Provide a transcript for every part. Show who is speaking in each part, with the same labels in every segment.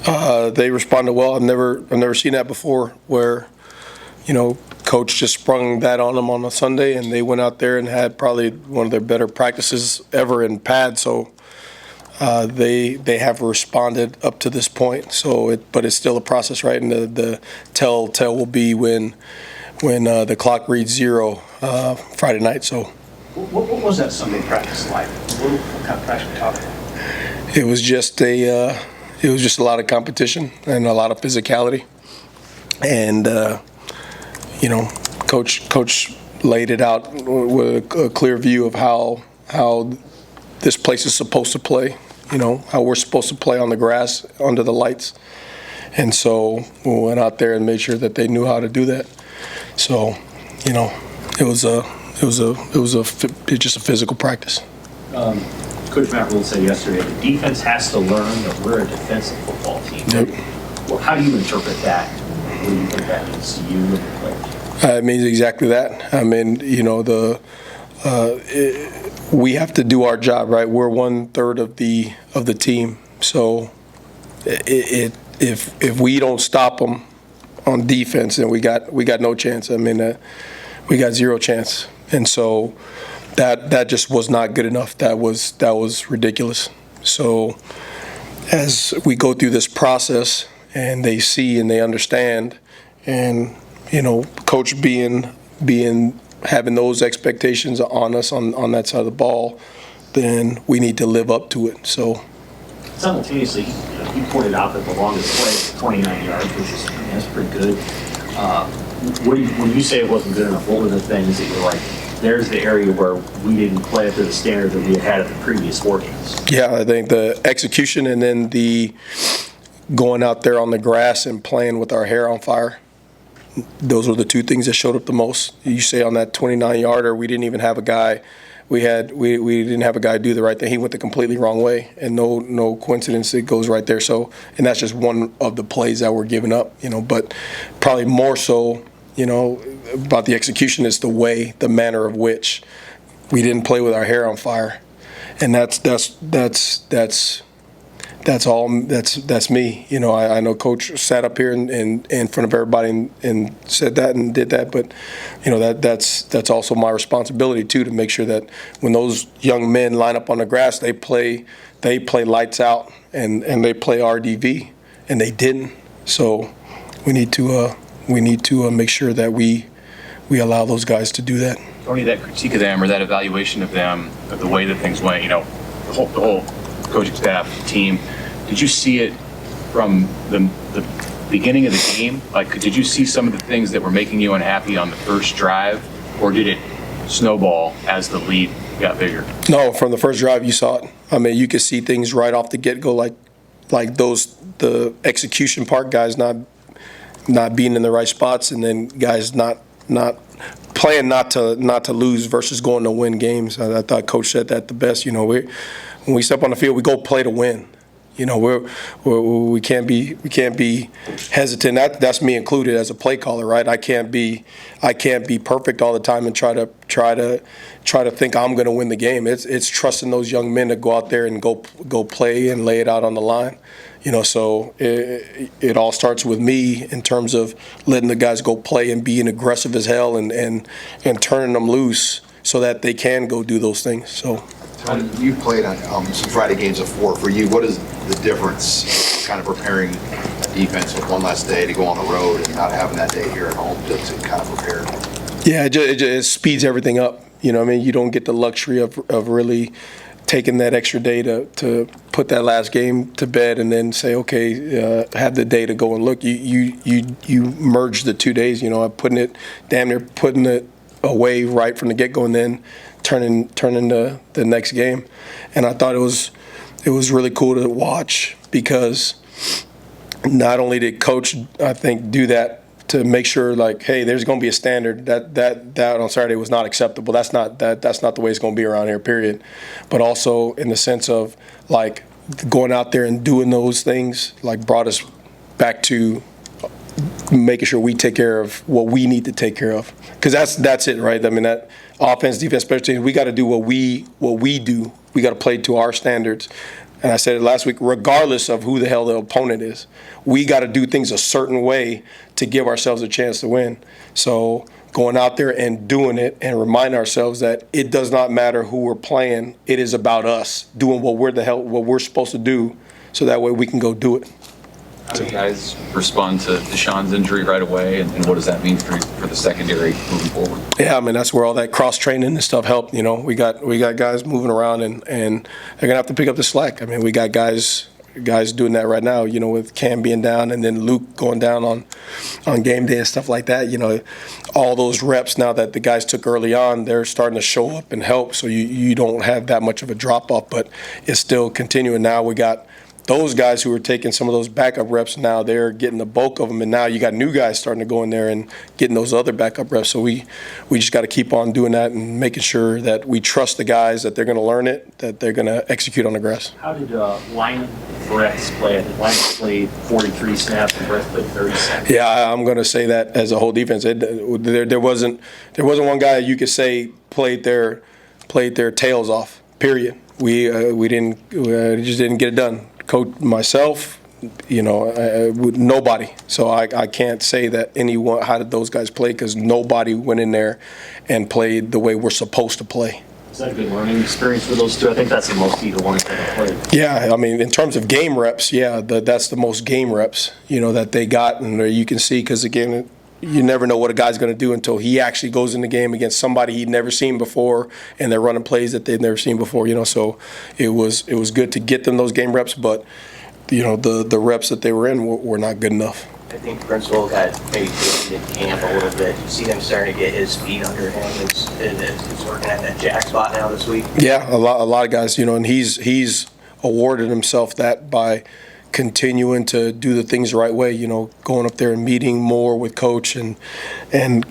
Speaker 1: They responded well. I've never seen that before, where coach just sprung that on them on a Sunday, and they went out there and had probably one of their better practices ever in pad. So they have responded up to this point. But it's still a process, right? And the tell will be when the clock reads 0 Friday night. So
Speaker 2: what was that Sunday practice like? What kind of practice were we talking about?
Speaker 1: It was just a lot of competition and a lot of physicality, and coach laid it out with a clear view of how this place is supposed to play. How we're supposed to play on the grass under the lights, and so we went out there and made sure that they knew how to do that. So, it was just a physical practice.
Speaker 2: Coach Matt Rule said yesterday, the defense has to learn that we're a defensive football team.
Speaker 1: Yep.
Speaker 2: Well, how do you interpret that? What do you think that means to you and the players?
Speaker 1: It means exactly that. I mean, we have to do our job, right? We're 1/3 of the team, so if we don't stop them on defense, then we got no chance. I mean, we got zero chance, and so that just was not good enough. That was ridiculous. So as we go through this process, and they see and they understand, and coach having those expectations on us on that side of the ball, then we need to live up to it. So
Speaker 2: simultaneously, you pointed out that the longest play is 29 yards, which is that's pretty good. When you say it wasn't good enough, what were the things that you're like, there's the area where we didn't play up to the standard that we had at the previous 4 games?
Speaker 1: Yeah, I think the execution, and then the going out there on the grass and playing with our hair on fire. Those were the 2 things that showed up the most. You say on that 29-yarder, we didn't even have a guy. We didn't have a guy do the right thing. He went the completely wrong way, and no coincidence, it goes right there. So, and that's just one of the plays that we're giving up. But probably more so, about the execution is the manner of which we didn't play with our hair on fire, and that's me. I know Coach sat up here in front of everybody and said that and did that, but that's also my responsibility too, to make sure that when those young men line up on the grass, they play lights out and they play RDV, and they didn't. So we need to make sure that we allow those guys to do that.
Speaker 3: Tony, that critique of them or that evaluation of them, of the way that things went, the whole coaching staff, team, did you see it from the beginning of the game? Like, did you see some of the things that were making you unhappy on the first drive, or did it snowball as the lead got bigger?
Speaker 1: No, from the first drive you saw it. I mean, you could see things right off the get-go, like the execution part, guys not being in the right spots, and then guys not playing not to lose versus going to win games. I thought Coach said that the best. When we step on the field, we go play to win. We can't be hesitant. That's me included as a play caller, right? I can't be perfect all the time and try to think I'm going to win the game. It's trusting those young men to go out there and go play and lay it out on the line. So it all starts with me in terms of letting the guys go play and being aggressive as hell and turning them loose so that they can go do those things. So.
Speaker 4: You've played on some Friday games before. For you, what is the difference kind of preparing a defense with one less day to go on the road and not having that day here at home to kind of prepare?
Speaker 1: Yeah, it speeds everything up. You don't get the luxury of really taking that extra day to put that last game to bed and then say, okay, have the day to go and look. You merge the 2 days. Putting it away right from the get-go and then turning the next game. And I thought it was really cool to watch, because not only did Coach, I think, do that to make sure, like, hey, there's going to be a standard that on Saturday was not acceptable. That's not the way it's going to be around here, period. But also in the sense of, like, going out there and doing those things, like, brought us back to making sure we take care of what we need to take care of, because that's it, right? I mean, that offense, defense, special teams, we got to do what we do. We got to play to our standards, and I said it last week, regardless of who the hell the opponent is, we got to do things a certain way to give ourselves a chance to win. So going out there and doing it and remind ourselves that it does not matter who we're playing. It is about us doing what we're supposed to do, so that way we can go do it.
Speaker 5: How do you guys respond to Deshaun's injury right away, and what does that mean for the secondary moving forward?
Speaker 1: Yeah, I mean, that's where all that cross-training and stuff helped. We got guys moving around, and they're going to have to pick up the slack. I mean, we got guys doing that right now, with Cam being down and then Luke going down on game day and stuff like that. All those reps now that the guys took early on, they're starting to show up and help, so you don't have that much of a drop-off, but it's still continuing. Now we got those guys who are taking some of those backup reps, now they're getting the bulk of them, and now you got new guys starting to go in there and getting those other backup reps. So we just got to keep on doing that and making sure that we trust the guys, that they're going to learn it, that they're going to execute on the grass.
Speaker 2: How did Lyman Brett's play? Lyman played 43 snaps and Brett played 37.
Speaker 1: Yeah, I'm going to say that as a whole defense. There wasn't one guy you could say played their tails off. Period. We just didn't get it done. Coach, myself, nobody. So I can't say that anyone. How did those guys play? Because nobody went in there and played the way we're supposed to play.
Speaker 2: Is that a good learning experience for those two? I think that's the most either one that played.
Speaker 1: Yeah, I mean, in terms of game reps, yeah, that's the most game reps, that they got, and you can see, because again, you never know what a guy's going to do until he actually goes in the game against somebody he'd never seen before, and they're running plays that they've never seen before. So it was good to get them those game reps, but the reps that they were in were not good enough.
Speaker 6: I think Principal got maybe in camp a little bit. You see him starting to get his feet under him. He's working at that jack spot now this week.
Speaker 1: Yeah, a lot of guys, and he's awarded himself that by continuing to do the things the right way, going up there and meeting more with coach and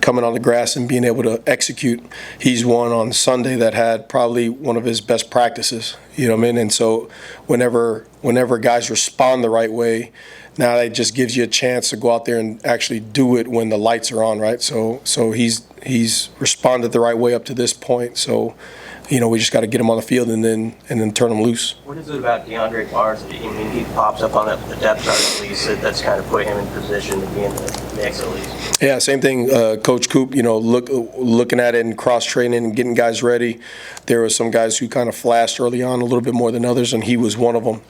Speaker 1: coming on the grass and being able to execute. He's one on Sunday that had probably one of his best practices, And so whenever guys respond the right way, now that just gives you a chance to go out there and actually do it when the lights are on, right? So he's responded the right way up to this point. So we just got to get him on the field and then turn him loose.
Speaker 6: What is it about DeAndre Barnes? I mean, he pops up on the depth chart at least. That's kind of put him in position to be in the mix at least.
Speaker 1: Yeah, same thing. Coach Coop, looking at it and cross training and getting guys ready. There were some guys who kind of flashed early on a little bit more than others, and he was one of them.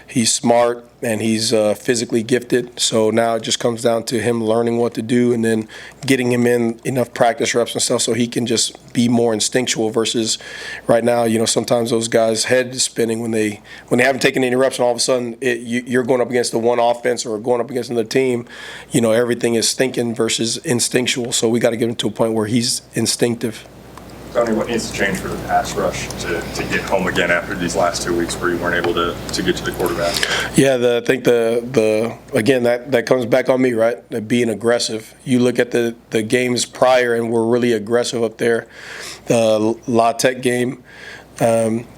Speaker 1: He's smart and he's physically gifted. So now it just comes down to him learning what to do and then getting him in enough practice reps and stuff so he can just be more instinctual versus right now, sometimes those guys' head is spinning when they haven't taken any reps, and all of a sudden you're going up against the one offense or going up against another team. Everything is thinking versus instinctual. So we got to get him to a point where he's instinctive.
Speaker 7: Tony, what needs to change for the pass rush to get home again after these last 2 weeks where you weren't able to get to the quarterback?
Speaker 1: Yeah, I think again that comes back on me, right? Being aggressive. You look at the games prior, and we're really aggressive up there. The La Tech game,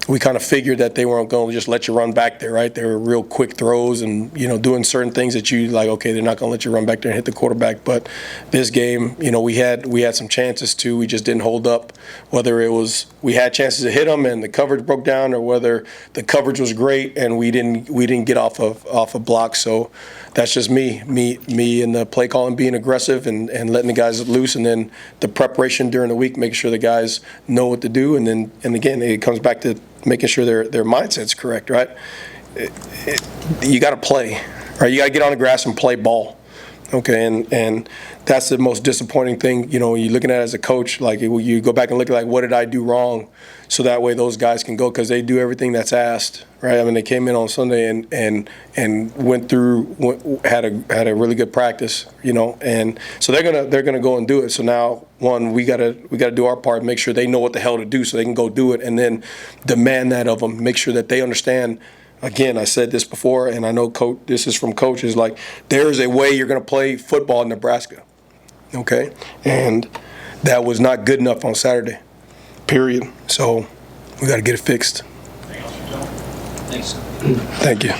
Speaker 1: we kind of figured that they weren't going to just let you run back there, right? They were real quick throws and, doing certain things that you like, okay, they're not going to let you run back there and hit the quarterback. But this game, we had some chances too. We just didn't hold up, whether it was we had chances to hit them and the coverage broke down, or whether the coverage was great and we didn't get off of blocks. So that's just me in the play calling, being aggressive and letting the guys loose, and then the preparation during the week, making sure the guys know what to do, and again, it comes back to making sure their mindset's correct, right? You got to play, right? You got to get on the grass and play ball, okay? And that's the most disappointing thing, you're looking at it as a coach. Like, you go back and look at, like, what did I do wrong? So that way those guys can go, because they do everything that's asked, right? I mean, they came in on Sunday and had a really good practice, and so they're gonna go and do it. So now, one, we gotta do our part, make sure they know what the hell to do so they can go do it, and then demand that of them, make sure that they understand. Again, I said this before, and I know Coach, this is from coaches, like, there is a way you're going to play football in Nebraska, okay? And that was not good enough on Saturday, period. So we got to get it fixed.
Speaker 2: Thanks.
Speaker 1: Thank you.